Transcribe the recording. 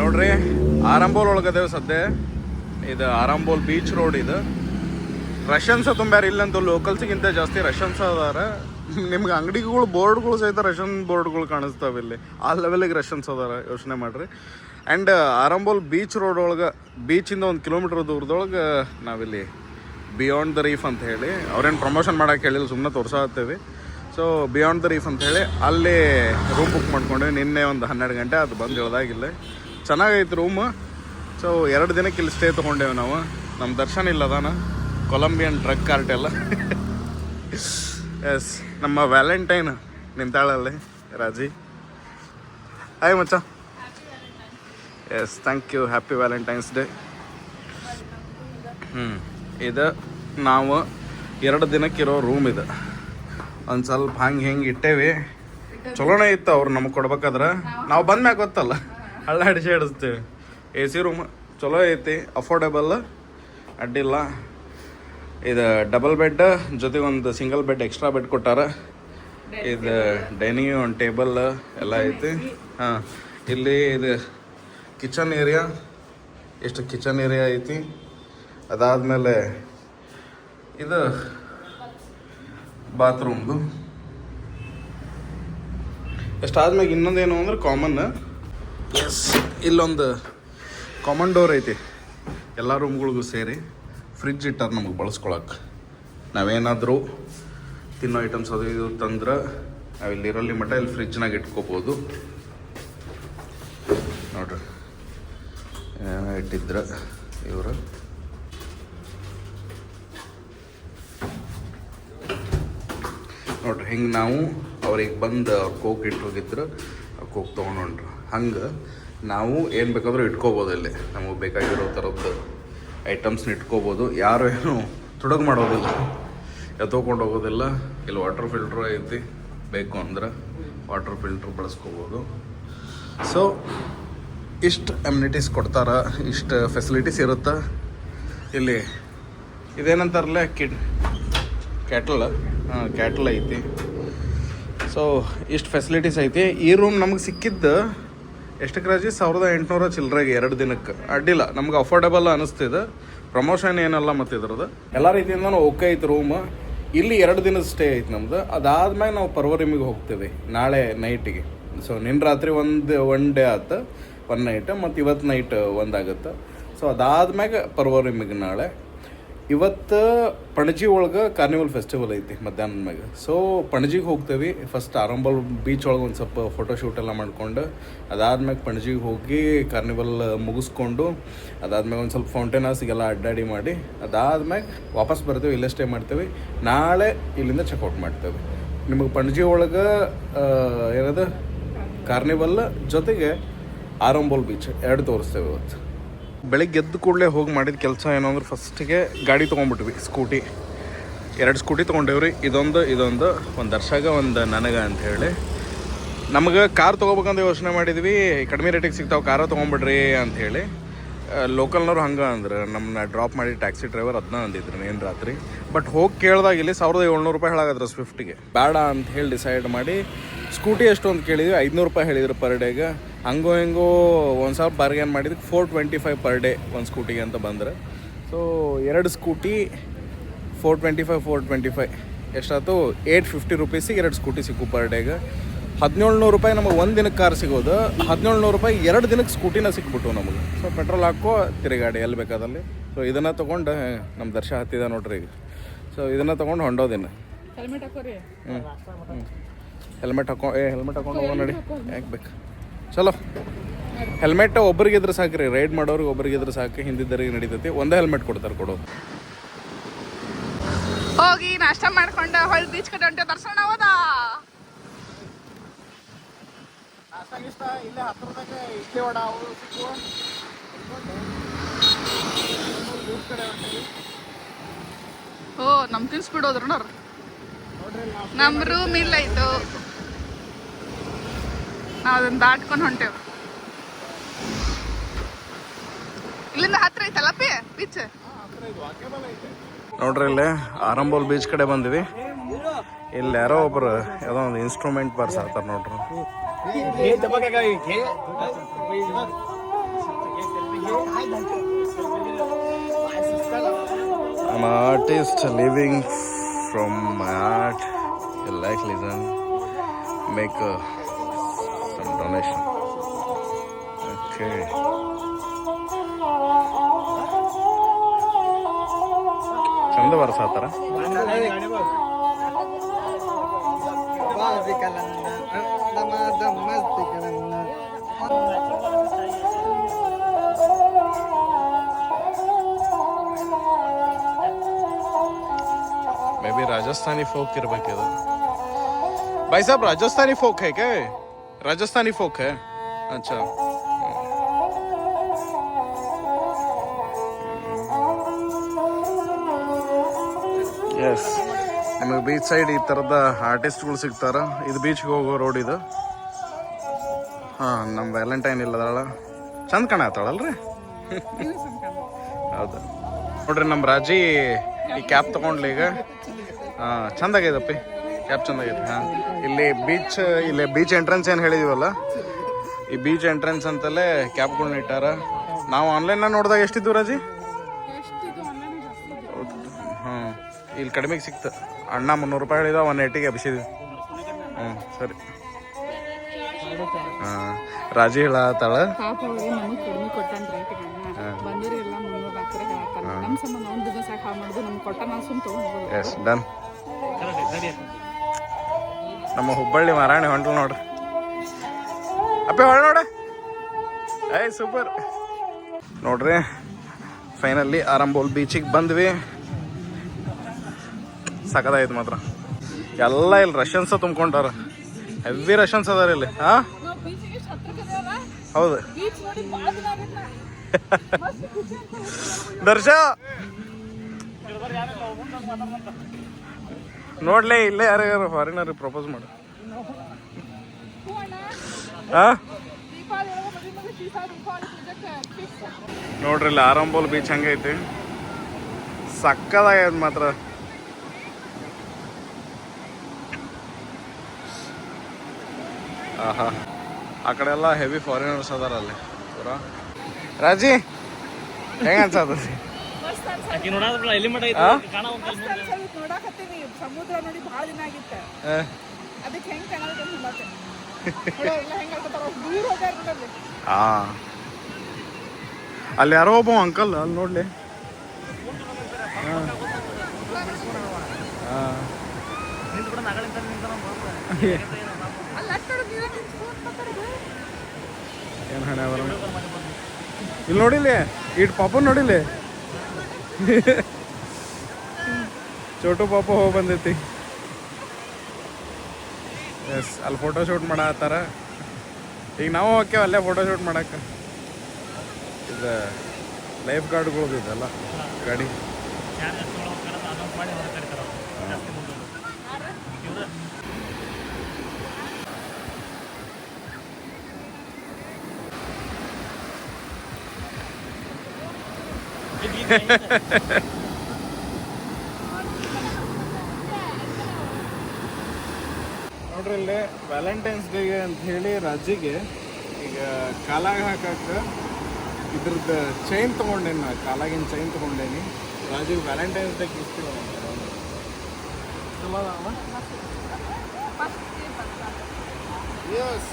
ನೋಡ್ರಿ ಆರಂಬೋಲ್ ಒಳಗದೇವ್ ಸದ್ಯ ಇದು ಆರಂಬೋಲ್ ಬೀಚ್ ರೋಡ್ ಇದು ರಷನ್ಸ್ ತುಂಬ್ಯಾರ ಇಲ್ಲಂತೂ ಲೋಕಲ್ಸ್ಗಿಂತ ಜಾಸ್ತಿ ರಷನ್ಸ್ ಅದಾರ ನಿಮ್ಗೆ ಅಂಗಡಿಗಳು ಬೋರ್ಡ್ಗಳು ಸಹಿತ ರಷನ್ ಬೋರ್ಡ್ಗಳು ಕಾಣಿಸ್ತಾವೆ ಇಲ್ಲಿ ಆ ಲೆವೆಲಿಗೆ ರಷನ್ಸ್ ಅದಾರ ಯೋಚನೆ ಮಾಡ್ರಿ ಆ್ಯಂಡ್ ಆರಂಬೋಲ್ ಬೀಚ್ ರೋಡ್ ಒಳಗೆ ಬೀಚಿಂದ 1 ಕಿಲೋಮೀಟ್ರ್ ದೂರದೊಳಗೆ ನಾವಿಲ್ಲಿ ಬಿಯಾಂಡ್ ದ ರೀಫ್ ಅಂತ ಹೇಳಿ ಅವ್ರೇನು ಪ್ರಮೋಷನ್ ಮಾಡೋಕೆ ಹೇಳಿಲ್ಲ ಸುಮ್ಮನೆ ತೋರ್ಸಾತ್ತೀವಿ ಸೊ ಬಿಯಾಂಡ್ ದ ರೀಫ್ ಅಂತ ಹೇಳಿ ಅಲ್ಲಿ ರೂಮ್ ಬುಕ್ ಮಾಡ್ಕೊಂಡ್ವಿ ನಿನ್ನೆ ಒಂದು 12 ಗಂಟೆ ಅದು ಬಂದು ಇಳ್ದಾಗಿಲ್ಲ ಚೆನ್ನಾಗೈತೆ ರೂಮು ಸೊ 2 ದಿನಕ್ಕೆ ಇಲ್ಲಿ ಸ್ಟೇ ತೊಗೊಂಡೇವೆ ನಾವು ನಮ್ಮ ದರ್ಶನ ಇಲ್ಲ ಅದಾನ ಕೊಲಂಬಿಯನ್ ಡ್ರಗ್ ಕಾರ್ಟ್ ಎಲ್ಲ ಎಸ್ ನಮ್ಮ ವ್ಯಾಲೆಂಟೈನ್ ನಿಂತಾಳಲ್ಲಿ ರಾಜಿ ಹಾಯ್ ಮಚ್ಚ yes thank you happy Valentine's day ಇದು ನಾವು 2 ದಿನಕ್ಕಿರೋ ರೂಮ್ ಇದು ಒಂದು ಸ್ವಲ್ಪ ಹಿಂಗೆ ಇಟ್ಟೇವಿ ಚಲೋನೇ ಇತ್ತು ಅವ್ರು ನಮಗೆ ಕೊಡ್ಬೇಕಾದ್ರೆ ನಾವು ಬಂದ್ಮ್ಯಾಗ ಗೊತ್ತಲ್ಲ ಹಳ್ಳಾಡಿಸಿ ಹಿಡಿಸ್ತೀವಿ ಎ ಸಿ ರೂಮ್ ಚಲೋ ಐತಿ ಅಫೋರ್ಡೆಬಲ್ ಅಡ್ಡಿಲ್ಲ ಇದು ಡಬಲ್ ಬೆಡ್ ಜೊತೆಗೆ ಒಂದು ಸಿಂಗಲ್ ಬೆಡ್ ಎಕ್ಸ್ಟ್ರಾ ಬೆಡ್ ಕೊಟ್ಟಾರ ಇದು ಡೈನಿಂಗ್ ಒಂದು ಟೇಬಲ್ ಎಲ್ಲ ಐತಿ ಹಾಂ ಇಲ್ಲಿ ಇದು ಕಿಚನ್ ಏರಿಯಾ ಎಷ್ಟು ಕಿಚನ್ ಏರಿಯಾ ಐತಿ ಅದಾದಮೇಲೆ ಇದು ಬಾತ್ರೂಮ್ದು ಎಷ್ಟಾದ್ಮೇಲೆ ಇನ್ನೊಂದೇನು ಅಂದ್ರೆ ಕಾಮನ್ ಎಸ್ ಇಲ್ಲೊಂದು ಕಾಮನ್ ಡೋರ್ ಐತಿ ಎಲ್ಲ ರೂಮ್ಗಳಿಗೂ ಸೇರಿ ಫ್ರಿಡ್ಜ್ ಇಟ್ಟಾರ ನಮಗೆ ಬಳಸ್ಕೊಳಕ್ಕೆ ನಾವೇನಾದರೂ ತಿನ್ನೋ ಐಟಮ್ಸ್ ಅದು ಇದು ತಂದ್ರೆ ನಾವಿಲ್ಲಿ ಇರಲ್ಲಿ ಮಟ್ಟ ಇಲ್ಲಿ ಫ್ರಿಡ್ಜ್ನಾಗ ಇಟ್ಕೋಬೋದು ನೋಡ್ರಿ ಏನೇನೋ ಇಟ್ಟಿದ್ರೆ ಇವರು ನೋಡ್ರಿ ಹಿಂಗೆ ನಾವು ಅವ್ರಿಗೆ ಬಂದು ಅವ್ರು ಕೋಕ್ ಇಟ್ಟು ಹೋಗಿದ್ರು ಕೋಕ್ ತೊಗೊಂಡ್ರು ಹಂಗೆ ನಾವು ಏನು ಬೇಕಾದರೂ ಇಟ್ಕೋಬೋದು ಇಲ್ಲಿ ನಮಗೆ ಬೇಕಾಗಿರೋ ಥರದ್ದು ಐಟಮ್ಸ್ನ ಇಟ್ಕೋಬೋದು ಯಾರು ಏನು ತುಡುಗು ಮಾಡೋದಿಲ್ಲ ಎತ್ತೋಕೊಂಡು ಹೋಗೋದಿಲ್ಲ ಇಲ್ಲಿ ವಾಟರ್ ಫಿಲ್ಟ್ರ್ ಐತಿ ಬೇಕು ಅಂದ್ರೆ ವಾಟರ್ ಫಿಲ್ಟ್ರ್ ಬಳಸ್ಕೋಬೋದು ಸೊ ಇಷ್ಟು ಅಮ್ಯುನಿಟೀಸ್ ಕೊಡ್ತಾರೆ ಇಷ್ಟು ಫೆಸಿಲಿಟೀಸ್ ಇರುತ್ತೆ ಇಲ್ಲಿ ಇದೇನಂತಾರಲ್ಲ ಕ್ಯಾಟಲ್ ಕ್ಯಾಟಲ್ ಐತಿ ಸೊ ಇಷ್ಟು ಫೆಸಿಲಿಟೀಸ್ ಐತಿ ಈ ರೂಮ್ ನಮಗೆ ಸಿಕ್ಕಿದ್ದು ಎಷ್ಟಕ್ಕೆ ರಾಜಿ 1800 ಚಿಲ್ಲರೆಗೆ 2 ದಿನಕ್ಕೆ ಅಡ್ಡಿಲ್ಲ ನಮ್ಗೆ ಅಫೋರ್ಡೆಬಲ್ ಅನ್ನಿಸ್ತಿದೆ ಪ್ರಮೋಷನ್ ಏನಲ್ಲ ಮತ್ತು ಇದ್ರದ್ದು ಎಲ್ಲ ರೀತಿಯಿಂದ ಓಕೆ ಐತಿ ರೂಮ್ ಇಲ್ಲಿ 2 ದಿನದ ಸ್ಟೇ ಐತಿ ನಮ್ದು ಅದಾದ್ಮೇಲೆ ನಾವು ಪರ್ವರಿಮಿಗೆ ಹೋಗ್ತೀವಿ ನಾಳೆ ನೈಟಿಗೆ ಸೊ ನಿನ್ನ ರಾತ್ರಿ ಒನ್ ಡೇ ಆಯ್ತು 1 ನೈಟ್ ಮತ್ತು ಇವತ್ತು ನೈಟ್ ಒಂದಾಗುತ್ತೆ ಸೊ ಅದಾದ್ಮ್ಯಾಗ ಪರ್ವರಿಮಿಗೆ ನಾಳೆ ಇವತ್ತು ಪಣಜಿ ಒಳಗೆ ಕಾರ್ನಿವಲ್ ಫೆಸ್ಟಿವಲ್ ಐತಿ ಮಧ್ಯಾಹ್ನದ ಮ್ಯಾಗ ಸೊ ಪಣಜಿಗೆ ಹೋಗ್ತೇವೆ ಫಸ್ಟ್ ಆರಂಬೋಲ್ ಬೀಚ್ ಒಳಗೆ ಒಂದು ಸ್ವಲ್ಪ ಫೋಟೋಶೂಟ್ ಎಲ್ಲ ಮಾಡ್ಕೊಂಡು ಅದಾದ್ಮ್ಯಾಗ ಪಣಜಿಗೆ ಹೋಗಿ ಕಾರ್ನಿವಲ್ ಮುಗಿಸ್ಕೊಂಡು ಅದಾದ್ಮ್ಯಾಗ ಒಂದು ಸ್ವಲ್ಪ ಫೌಂಟೇನ್ ಹೌಸಿಗೆಲ್ಲ ಅಡ್ಡಾಡಿ ಮಾಡಿ ಅದಾದ್ಮ್ಯಾಗ ವಾಪಸ್ ಬರ್ತೀವಿ ಇಲ್ಲೇ ಸ್ಟೇ ಮಾಡ್ತೇವೆ ನಾಳೆ ಇಲ್ಲಿಂದ ಚೆಕ್ಔಟ್ ಮಾಡ್ತೇವೆ ನಿಮಗೆ ಪಣಜಿ ಒಳಗೆ ಏನದು ಕಾರ್ನಿವಲ್ ಜೊತೆಗೆ ಆರಂಬೋಲ್ ಬೀಚ್ 2 ತೋರಿಸ್ತೇವೆ ಇವತ್ತು ಬೆಳಿಗ್ಗೆ ಎದ್ದು ಕೂಡಲೇ ಹೋಗಿ ಮಾಡಿದ ಕೆಲಸ ಏನು ಅಂದ್ರೆ ಫಸ್ಟಿಗೆ ಗಾಡಿ ತೊಗೊಂಡ್ಬಿಟ್ವಿ ಸ್ಕೂಟಿ 2 ಸ್ಕೂಟಿ ತೊಗೊಂಡೇವ್ರಿ ಇದೊಂದು ಒಂದು ದರ್ಶಾಗ ಒಂದು ನನಗೆ ಅಂಥೇಳಿ ನಮಗೆ ಕಾರ್ ತೊಗೋಬೇಕಂತ ಯೋಚನೆ ಮಾಡಿದ್ವಿ ಕಡಿಮೆ ರೇಟಿಗೆ ಸಿಗ್ತಾವೆ ಕಾರ ತೊಗೊಂಬಿಡ್ರಿ ಅಂಥೇಳಿ ಲೋಕಲ್ನವ್ರು ಹಂಗೆ ಅಂದ್ರೆ ನಮ್ಮನ್ನ ಡ್ರಾಪ್ ಮಾಡಿ ಟ್ಯಾಕ್ಸಿ ಡ್ರೈವರ್ ಅದನ್ನ ಅಂದಿದ್ರು ಏನು ರಾತ್ರಿ ಬಟ್ ಹೋಗಿ ಕೇಳಿದಾಗ ಇಲ್ಲಿ 1700 ರೂಪಾಯಿ ಹೇಳಾಗದ್ರ ಸ್ವಿಫ್ಟಿಗೆ ಬೇಡ ಅಂತ ಹೇಳಿ ಡಿಸೈಡ್ ಮಾಡಿ ಸ್ಕೂಟಿ ಎಷ್ಟು ಅಂತ ಕೇಳಿದ್ವಿ 500 ರೂಪಾಯಿ ಹೇಳಿದ್ರು ಪರ್ ಡೇಗೆ ಹಂಗೋ ಹಿಂಗೋ ಒಂದು ಸ್ವಲ್ಪ ಬಾರ್ಗೇನ್ ಮಾಡಿದಕ್ಕೆ 425 ಪರ್ ಡೇ ಒಂದು ಸ್ಕೂಟಿಗೆ ಅಂತ ಬಂದ್ರೆ ಸೊ 2 ಸ್ಕೂಟಿ 425 ಎಷ್ಟಾಯ್ತು 850 ರೂಪೀಸಿಗೆ 2 ಸ್ಕೂಟಿ ಸಿಕ್ಕು ಪರ್ ಡೇಗೆ 1700 ರೂಪಾಯಿ ನಮಗೆ ಒಂದು ದಿನಕ್ಕೆ ಕಾರ್ ಸಿಗೋದು 1700 ರೂಪಾಯಿ 2 ದಿನಕ್ಕೆ ಸ್ಕೂಟಿನ ಸಿಕ್ಬಿಟ್ಟು ನಮಗೆ ಸೊ ಪೆಟ್ರೋಲ್ ಹಾಕೋ ತಿರುಗಾಡಿ ಎಲ್ಲಿ ಬೇಕಾದಲ್ಲಿ ಸೊ ಇದನ್ನು ತೊಗೊಂಡು ನಮ್ಮ ದರ್ಶ ಹತ್ತಿದ ನೋಡ್ರಿ ಈಗ ಸೊ ಇದನ್ನು ತೊಗೊಂಡು ಹೊಂಡೋದಿನ ಹೆಲ್ಮೆಟ್ ಹಾಕೋರಿ ಹೆಲ್ಮೆಟ್ ಹಾಕೊಂಡು ಹೋಗೋ ನೋಡಿ ಯಾಕೆ ಬೇಕು ಚಲೋ ಹೆಲ್ಮೆಟ್ ಒಬ್ರಿಗಿದ್ರೆ ಸಾಕ್ರಿ ರೈಡ್ ಮಾಡೋರಿಗೆ ಒಬ್ರಿಗಿದ್ರೆ ಸಾಕು ಹಿಂದಿದ್ದರಿಗೆ ನಡೀತೈತಿ ಒಂದೇ ಹೆಲ್ಮೆಟ್ ಕೊಡ್ತಾರೆ ಕೊಡೋದು ಹೋಗಿ ನಾಷ್ಟ ಮಾಡ್ಕೊಂಡು ಹೊಳ್ಳಿ ಬೀಚ್ ಕಡೆ ಹೊಂಟೆ ದರ್ಶನ ಹೋದಾ ಇಲ್ಲೇ ಹತ್ರದಾಗ ಇಡ್ಲಿ ವಡ ಅವು ಓ ನಮ್ ತಿನ್ಸ್ಬಿಡೋದ್ರು ನೋಡ್ರಿ ನಮ್ ರೂಮ್ ಇಲ್ಲ ಇತ್ತು ನಾವು ಅದನ್ನ ದಾಟ್ಕೊಂಡು ಹೊಂಟೇವ್ ಇಲ್ಲಿಂದ ಹತ್ರ ಐತಲ್ಲ ಬೀಚ್ ನೋಡ್ರಿ ಇಲ್ಲಿ ಆರಂಬೋಲ್ ಬೀಚ್ ಕಡೆ ಬಂದಿವಿ ಇಲ್ಲಿ ಯಾರೋ ಒಬ್ರು ಯಾವುದೋ ಒಂದು ಇನ್ಸ್ಟ್ರೂಮೆಂಟ್ ಬರ್ಸಾಡ್ತಾರೆ ನೋಡ್ರಿ I'm an artist living from my art. You like listen, make some donation. Okay. ಚಂದ ಬರ್ಸಾತಾರ. मे बी राजस्थानी फोक इरಬೇಕಿದು. भाई साहब राजस्थानी फोक है क्या? राजस्थानी फोक है. अच्छा. ಎಸ್, ನಿಮಗೆ ಬೀಚ್ ಸೈಡ್ ಈ ಥರದ ಆರ್ಟಿಸ್ಟ್ಗಳು ಸಿಗ್ತಾರ. ಇದು ಬೀಚ್ಗೆ ಹೋಗೋ ರೋಡ್ ಇದು. ಹಾಂ, ನಮ್ಮ ವ್ಯಾಲೆಂಟೈನ್ ಇಲ್ಲದಾಳ ಚಂದ ಕಾಣತ್ತಾಳಲ್ರಿ. ಹೌದು ನೋಡ್ರಿ, ನಮ್ಮ ರಾಜಿ ಈ ಕ್ಯಾಪ್ ತಗೊಂಡ್ಲಿ ಈಗ. ಹಾಂ, ಚಂದಾಗೈದಪ್ಪಿ ಕ್ಯಾಪ್, ಚಂದಾಗೈತಿ. ಹಾಂ, ಇಲ್ಲಿ ಬೀಚ್ ಎಂಟ್ರೆನ್ಸ್ ಏನು ಹೇಳಿದೀವಲ್ಲ, ಈ ಬೀಚ್ ಎಂಟ್ರೆನ್ಸ್ ಅಂತಲೇ ಕ್ಯಾಪ್ಗಳ್ನ ಇಟ್ಟಾರ. ನಾವು ಆನ್ಲೈನ್ನಾಗ ನೋಡಿದಾಗ ಎಷ್ಟಿದ್ವು ರಾಜಿ? ಹಾಂ, ಇಲ್ಲಿ ಕಡಿಮೆಗೆ ಸಿಕ್ತು. ಅಣ್ಣ 300 ರೂಪಾಯಿ ಹೇಳಿದ, 180ಗೆ ಎಬ್ಸಿದ್ವಿ. ಹ್ಞೂ ಸರಿ. ಹಾಂ, ರಾಜಿ ಹೇಳತ್ತಾಳ. S, done. ನಮ್ಮ ಹುಬ್ಬಳ್ಳಿ ಮಾರಾಣಿ ಹೊಂಟಲ್ ನೋಡ್ರಿ. ಅಪ್ಪೆ ಹೊಳ ನೋಡ. ಏಯ್ ಸೂಪರ್. ನೋಡ್ರಿ, ಫೈನಲಿ ಆರಂಬೋಲ್ ಬೀಚಿಗೆ ಬಂದ್ವಿ. ಸಕದಾಯ್ತು ಮಾತ್ರ. ಎಲ್ಲ ಇಲ್ಲಿ ರಷ್ಯನ್ಸ ತುಂಬ್ಕೊಂಡಾರ. ಹೆವಿ ರಷ್ಯನ್ಸ್ ಅದಾರ ಇಲ್ಲಿ. ಹಾ, ಹೌದು. ದರ್ಶ ನೋಡ್ಲೇ, ಇಲ್ಲೇ ಯಾರು ಫಾರಿನರ್ ಪ್ರಪೋಸ್ ಮಾಡು. ಹಾ, ನೋಡ್ರಿ ಇಲ್ಲಿ ಆರಂಬೋಲ್ ಬೀಚ್ ಹಂಗೈತಿ. ಸಕ್ಕದಾಗೈತಿ ಮಾತ್ರ. ಆಹಾ, ಆ ಕಡೆ ಎಲ್ಲ ಹೆವಿ ಫಾರಿನರ್ಸ್ ಅದಾರ ಅಲ್ಲಿ ಪೂರ. ರಾಜಿ ಹೆಂಗ ಅನ್ಸತ್ತೈತಿ? ಸಮುದ್ರ ನೋಡಿ ಬಹಳ ದಿನ ಆಗಿತ್ತು. ಅದಕ್ಕೆ ಹೆಂಗ್ ಕಾಣತ್ತೆ? ಅಲ್ಲಿ ಯಾರೋ ಒಬ್ಬ ಅಂಕಲ್ ಅಲ್ಲಿ ನೋಡ್ಲಿ. ಏನ್ ಹಣ ಇಲ್ಲಿ ನೋಡಿಲಿ, ಇಟ್ ಪಾಪ ನೋಡಿಲಿ. ಚೋಟು ಪಾಪ ಹೋಗಿ ಬಂದೈತಿ. ಎಸ್, ಅಲ್ಲಿ ಫೋಟೋ ಶೂಟ್ ಮಾಡತ್ತಾರ. ಈಗ ನಾವು ಹೋಗ್ತೇವೆ ಅಲ್ಲೇ ಫೋಟೋ ಶೂಟ್ ಮಾಡಕ್ಕೆ. ಇದು ಲೈಫ್ ಗಾರ್ಡ್ಗಳದ್ದು ಇದೆಲ್ಲ ಗಾಡಿ. ನೋಡ್ರಿ, ಇಲ್ಲಿ ವ್ಯಾಲೆಂಟೈನ್ಸ್ ಡೇಗೆ ಅಂತ ಹೇಳಿ ರಾಜಿಗೆ ಈಗ ಕಾಲಾಗ ಹಾಕಕ್ಕೆ ಇದ್ರದ್ದು ಚೈನ್ ತೊಗೊಂಡೇನಿ. ನಾ ಕಾಲಾಗಿನ ಚೈನ್ ತೊಗೊಂಡೇನಿ. ರಾಜಿಗೆ ವ್ಯಾಲೆಂಟೈನ್ಸ್ ಡೇ ಗಿಫ್ಟ್ ಚಲೋ. ಎಸ್,